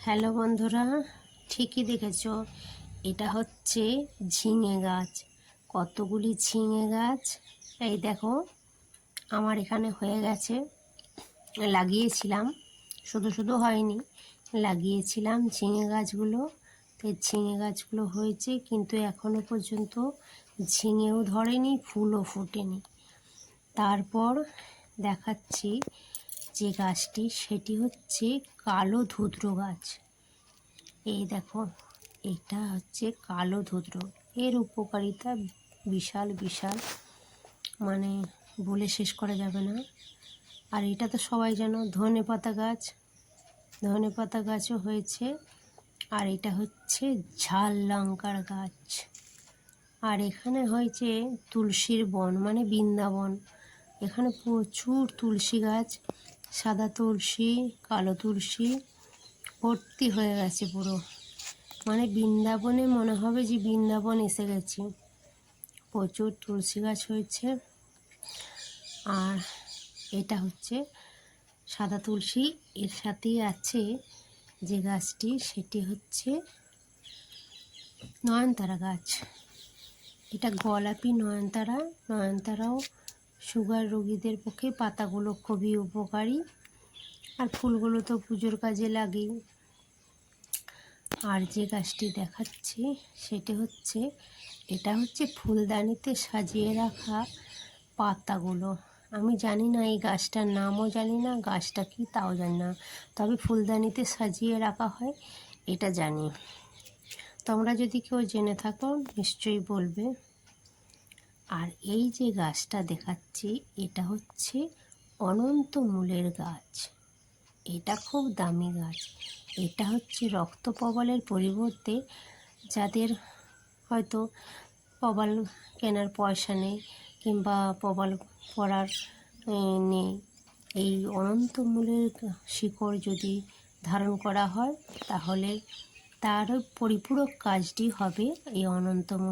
Hello বন্ধুরা, ঠিকই দেখেছ, এটা হচ্ছে ঝিঙে গাছ। কতগুলি ঝিঙে গাছ এই দেখো আমার এখানে হয়ে গেছে। লাগিয়েছিলাম, শুধু শুধু হয়নি, লাগিয়েছিলাম ঝিঙে গাছগুলো। তো ঝিঙে গাছগুলো হয়েছে, কিন্তু এখনো পর্যন্ত ঝিঙেও ধরেনি, ফুলও ফোটেনি। তারপর দেখাচ্ছি যে গাছটি, সেটি হচ্ছে কালো ধুদ্র গাছ। এই দেখো, এটা হচ্ছে কালো ধুদ্র। এর উপকারিতা বিশাল বিশাল, মানে বলে শেষ করা যাবে না। আর এটা তো সবাই জানো, ধনেপাতা গাছ। ধনেপাতা গাছও হয়েছে। আর এটা হচ্ছে ঝাল লঙ্কার গাছ। আর এখানে হয়েছে তুলসীর বন, মানে বৃন্দাবন। এখানে প্রচুর তুলসী গাছ, সাদা তুলসী, কালো তুলসী, ভর্তি হয়ে গেছে পুরো। মানে বৃন্দাবনে মনে হবে যে বৃন্দাবন এসে গেছি। প্রচুর তুলসী গাছ হয়েছে। আর এটা হচ্ছে সাদা তুলসী, এর সাথেই আছে যে গাছটি, সেটি হচ্ছে নয়নতারা গাছ। এটা গোলাপি নয়নতারা। নয়নতারাও সুগার রোগীদের পক্ষে পাতাগুলো খুবই উপকারী, আর ফুলগুলো তো পুজোর কাজে লাগেই। আর যে গাছটি দেখাচ্ছি এটা হচ্ছে ফুলদানিতে সাজিয়ে রাখা পাতাগুলো। আমি জানি না এই গাছটার নামও জানি না, গাছটা কি তাও জানি না, তবে ফুলদানিতে সাজিয়ে রাখা হয় এটা জানি। তোমরা যদি কেউ জেনে থাকো নিশ্চয়ই বলবে। আর এই যে গাছটা দেখাচ্ছি, এটা হচ্ছে অনন্তমূলের গাছ। এটা খুব দামি গাছ। এটা হচ্ছে রক্ত প্রবালের পরিবর্তে, যাদের হয়তো প্রবাল কেনার পয়সা নেই কিংবা প্রবাল পড়ার নেই, এই অনন্তমূলের শিকড় যদি ধারণ করা হয়, তাহলে তার পরিপূরক কাজটি হবে এই অনন্তমূল।